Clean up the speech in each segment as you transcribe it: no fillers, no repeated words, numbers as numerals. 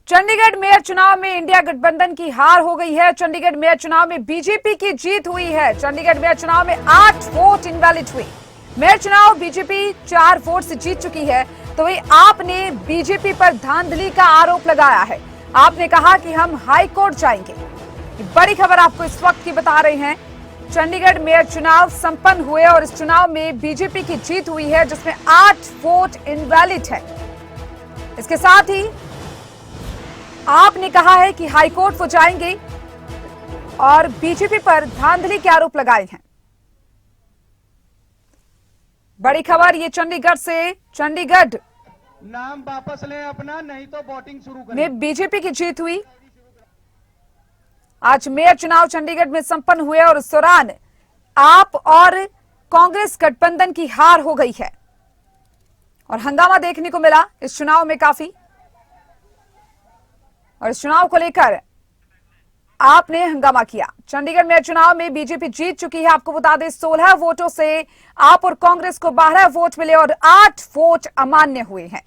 Chandigarh mayor चुनाव में India गठबंधन की हार हो गई है। चंडीगढ़ मेयर चुनाव में बीजेपी की जीत हुई है। चंडीगढ़ मेयर चुनाव में 8 वोट इनवैलिड हुई। मेयर चुनाव बीजेपी 4 वोट से जीत चुकी है। तो वही आपने बीजेपी पर धांधली का आरोप लगाया है। आपने कहा कि हम हाई कोर्ट जाएंगे। बड़ी खबर आपको इस वक्त की बता रहे हैं। चंडीगढ़ मेयर चुनाव संपन्न हुए और इस चुनाव में बीजेपी की जीत हुई है, जिसमें 8 वोट इनवैलिड है। इसके साथ ही आपने कहा है कि हाईकोर्ट वो जाएंगे और बीजेपी पर धांधली के आरोप लगाए हैं। बड़ी खबर ये चंडीगढ़ से। चंडीगढ़ नाम वापस लें अपना, नहीं तो वोटिंग शुरू करें। में बीजेपी की जीत हुई। आज मेयर चुनाव चंडीगढ़ में संपन्न हुए और इस दौरान आप और कांग्रेस गठबंधन की हार हो गई है और हंगामा देखने को मिला इस चुनाव में काफी। और इस चुनाव को लेकर आपने हंगामा किया। चंडीगढ़ मेयर चुनाव में बीजेपी जीत चुकी है। आपको बता दें 16 वोटों से आप और कांग्रेस को 12 वोट मिले और 8 वोट अमान्य हुए हैं।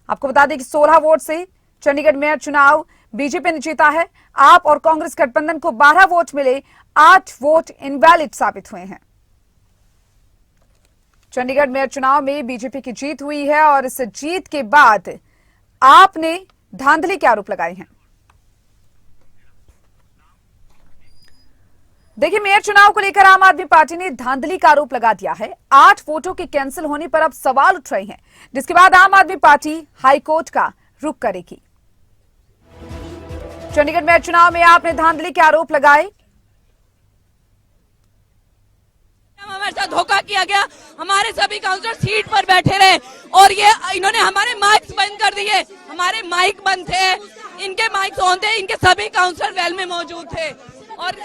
आपको बता दें कि 16 वोट से चंडीगढ़ मेयर चुनाव बीजेपी ने जीता है। आप और कांग्रेस गठबंधन को 12 वोट मिले, 8 वोट इनवैलिड साबित हुए हैं। चंडीगढ़ मेयर चुनाव में बीजेपी की जीत हुई है और इस जीत के बाद आपने धांधली के आरोप लगाए हैं। देखिए, मेयर चुनाव को लेकर आम आदमी पार्टी ने धांधली का आरोप लगा दिया है। 8 वोटों के कैंसिल होने पर अब सवाल उठ रहे हैं, जिसके बाद आम आदमी पार्टी हाईकोर्ट का रुख करेगी। चंडीगढ़ मेयर चुनाव में आपने धांधली के आरोप लगाए। हमारे साथ धोखा किया गया। हमारे सभी काउंसलर सीट पर बैठे रहे और ये इन्होंने हमारे माइक्स बंद कर दिए। हमारे माइक बंद थे, इनके माइक्स ऑन थे। इनके सभी काउंसलर वेल में मौजूद थे और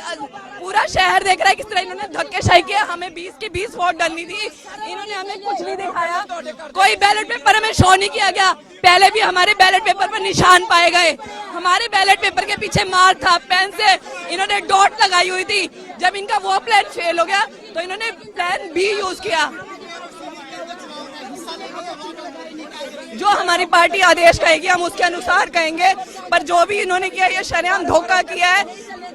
पूरा शहर देख रहा है किस तरह इन्होंने धक्केशाही किया। हमें 20 की 20 वोट डालनी थी, इन्होंने हमें कुछ नहीं दिखाया। कोई बैलेट पेपर हमें शो नहीं किया गया। पहले भी हमारे बैलेट पेपर पर निशान पाए गए। हमारे बैलेट पेपर के पीछे मार्क था, पेन से इन्होंने डॉट लगाई हुई थी। जब इनका वो प्लान फेल हो गया तो इन्होंने प्लान बी यूज किया। जो हमारी पार्टी आदेश कहेगी हम उसके अनुसार कहेंगे, पर जो भी इन्होंने किया ये शरेआम धोखा किया है।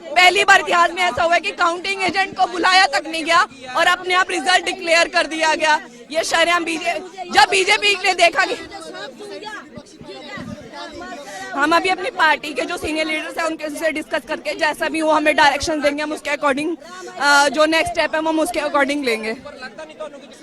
पहली बार इतिहास में ऐसा हुआ है कि काउंटिंग एजेंट को बुलाया तक नहीं गया और अपने आप रिजल्ट डिक्लेयर कर दिया गया। ये शरेआम जब बीजेपी ने देखा कि हम अभी अपनी पार्टी के जो सीनियर लीडर्स हैं उनके से डिस्कस करके जैसा भी वो हमें डायरेक्शन देंगे हम उसके अकॉर्डिंग जो नेक्स्ट स्टेप है हम उसके अकॉर्डिंग लेंगे।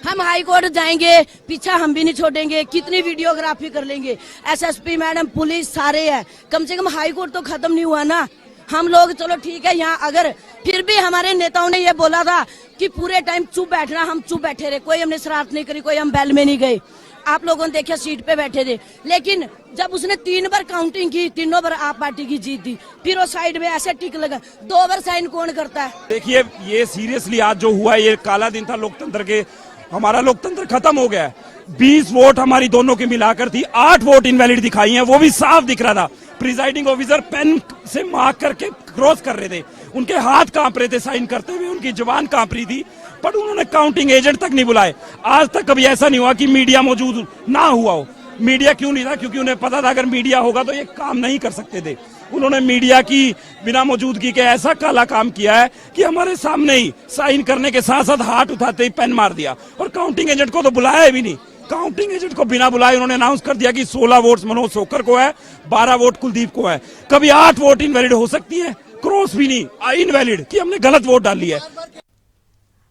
हम हाई कोर्ट जाएंगे, पीछा हम भी नहीं छोड़ेंगे। कितनी वीडियोग्राफी कर लेंगे, एसएसपी मैडम, पुलिस सारे है। कम से कम हाई कोर्ट तो खत्म नहीं हुआ ना। हम लोग चलो ठीक है यहाँ, अगर फिर भी हमारे नेताओं ने ये बोला था कि पूरे टाइम चुप बैठना, हम चुप बैठे रहे। कोई हमने शरारत नहीं करी, कोई हम बैल में नहीं गए। आप लोगों ने देखा सीट पे बैठे थे, लेकिन जब उसने 3 बार काउंटिंग की, तीनों बार आप पार्टी की जीत दी। फिर वो साइड में ऐसे टिक लगा। 2 बार साइन कौन करता है? देखिए, ये सीरियसली आज जो हुआ ये काला दिन था लोकतंत्र के। हमारा लोकतंत्र खत्म हो गया है। 20 वोट हमारी दोनों की मिलाकर थी, 8 वोट इनवैलिड दिखाई हैं। वो भी साफ दिख रहा था। प्रिजाइडिंग ऑफिसर पेन से मार्क करके क्रॉस कर रहे थे, उनके हाथ कांप रहे थे साइन करते हुए, उनकी जुबान कांप रही थी, पर उन्होंने काउंटिंग एजेंट तक नहीं बुलाए। आज तक कभी ऐसा नहीं हुआ कि मीडिया मौजूद ना हुआ हो। मीडिया क्यों नहीं था? क्योंकि उन्हें पता था अगर मीडिया होगा तो ये काम नहीं कर सकते थे। उन्होंने मीडिया की बिना मौजूदगी के ऐसा काला काम किया है कि हमारे सामने ही साइन करने के साथ साथ हाथ उठाते ही पेन मार दिया। और काउंटिंग एजेंट को तो बुलाया भी नहीं। काउंटिंग एजेंट को बिना बुलाए उन्होंने अनाउंस कर दिया कि 16 वोट मनोज सोकर को है, 12 वोट कुलदीप को है। कभी 8 वोट इनवैलिड हो सकती है? क्रॉस भी नहीं, इनवैलिड कि हमने गलत वोट डाली है।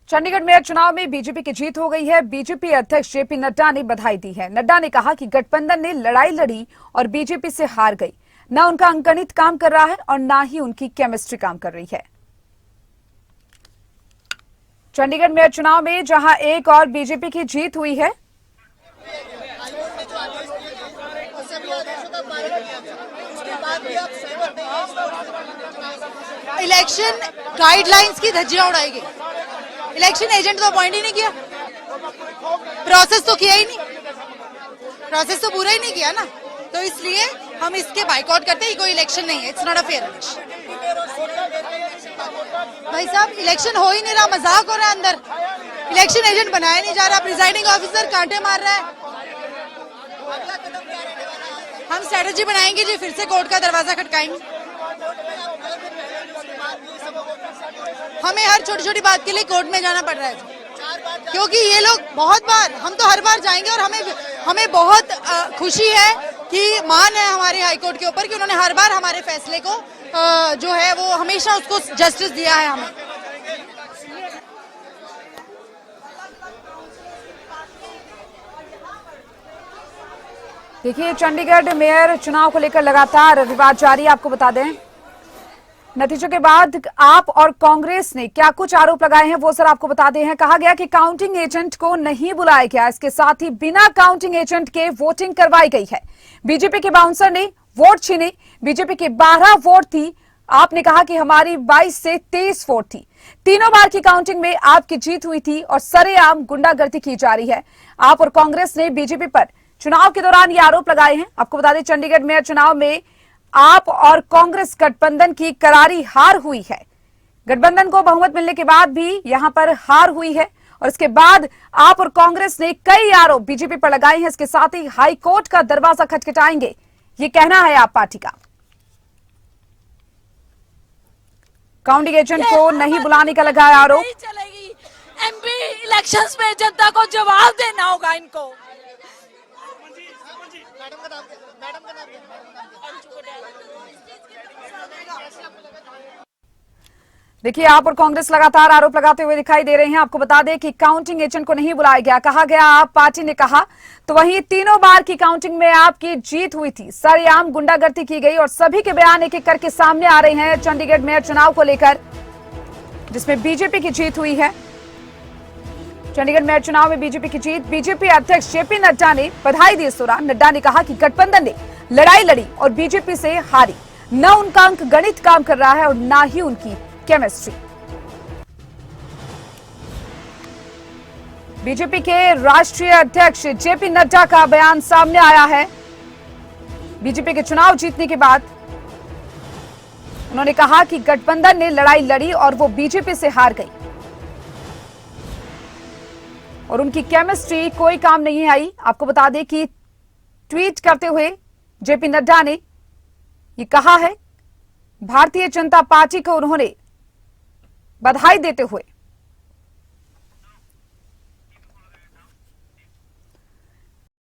चंडीगढ़ मेयर चुनाव में बीजेपी की जीत हो गई है। बीजेपी अध्यक्ष जेपी नड्डा ने बधाई दी है। नड्डा ने कहा कि गठबंधन ने लड़ाई लड़ी और बीजेपी से हार गई। न उनका अंकगणित काम कर रहा है और न ही उनकी केमिस्ट्री काम कर रही है। चंडीगढ़ मेयर चुनाव में जहां एक और बीजेपी की जीत हुई है, इलेक्शन गाइडलाइंस की धज्जियां उड़ाएगी। इलेक्शन एजेंट तो अपॉइंट ही नहीं किया, प्रोसेस तो किया ही नहीं, प्रोसेस तो पूरा ही नहीं किया ना। तो इसलिए हम इसके बाइकआउट करते हैं। कोई इलेक्शन नहीं है, it's not a fair election. भाई साहब, इलेक्शन हो ही नहीं रहा, मजाक हो रहा है अंदर। इलेक्शन एजेंट बनाया नहीं जा रहा, प्रिजाइडिंग ऑफिसर कांटे मार रहा है। हम स्ट्रेटेजी बनाएंगे जी, फिर से कोर्ट का दरवाजा खटकाएंगे। हमें हर छोटी छोटी बात के लिए कोर्ट में जाना पड़ रहा है, क्योंकि ये लोग बहुत बार, हम तो हर बार जाएंगे और हमें बहुत खुशी है कि मान है हमारे हाई कोर्ट के ऊपर कि उन्होंने हर बार हमारे फैसले को जो है वो हमेशा उसको जस्टिस दिया है हमें। देखिए, चंडीगढ़ मेयर चुनाव को लेकर लगातार विवाद जारी। आपको बता दें, नतीजों के बाद आप और कांग्रेस ने क्या कुछ आरोप लगाए हैं वो सर आपको बता दें हैं। कहा गया कि काउंटिंग एजेंट को नहीं बुलाया गया, इसके साथ ही बिना काउंटिंग एजेंट के वोटिंग करवाई गई है। बीजेपी के बाउंसर ने वोट छीने, बीजेपी के 12 वोट थी, आपने कहा कि हमारी 22 से 23 वोट थी। तीनों बार की काउंटिंग में आपकी जीत हुई थी और सरेआम गुंडागर्दी की जा रही है। आप और कांग्रेस ने बीजेपी पर चुनाव के दौरान ये आरोप लगाए हैं। आपको बता दें, चंडीगढ़ मेयर चुनाव में आप और कांग्रेस गठबंधन की करारी हार हुई है। गठबंधन को बहुमत मिलने के बाद भी यहां पर हार हुई है और इसके बाद आप और कांग्रेस ने कई आरोप बीजेपी पर लगाए हैं। इसके साथ ही हाई कोर्ट का दरवाजा खटखटाएंगे, ये कहना है आप पार्टी का। काउंटिंग एजेंट को नहीं बुलाने का लगाया आरोप। नहीं चलेगी। एमपी इलेक्शंस में जनता को जवाब देना होगा इनको। देखिए, आप और कांग्रेस लगातार आरोप लगाते हुए दिखाई दे रहे हैं। आपको बता दें कि काउंटिंग एजेंट को नहीं बुलाया गया, कहा गया आप पार्टी ने कहा, तो वहीं तीनों बार की काउंटिंग में आपकी जीत हुई थी। सरेआम गुंडागर्दी की गई और सभी के बयान एक एक करके सामने आ रहे हैं चंडीगढ़ मेयर चुनाव को लेकर, जिसमें बीजेपी की जीत हुई है। चंडीगढ़ मेयर चुनाव में बीजेपी की जीत। बीजेपी अध्यक्ष जेपी नड्डा ने बधाई दी इस दौरान। नड्डा ने कहा कि गठबंधन ने लड़ाई लड़ी और बीजेपी से हारी। न उनका अंक गणित काम कर रहा है और न ही उनकी केमिस्ट्री। बीजेपी के राष्ट्रीय अध्यक्ष जेपी नड्डा का बयान सामने आया है। बीजेपी के चुनाव जीतने के बाद उन्होंने कहा कि गठबंधन ने लड़ाई लड़ी और वो बीजेपी से हार गई और उनकी केमिस्ट्री कोई काम नहीं आई। आपको बता दें कि ट्वीट करते हुए जेपी नड्डा ने ये कहा है, भारतीय जनता पार्टी को उन्होंने बधाई देते हुए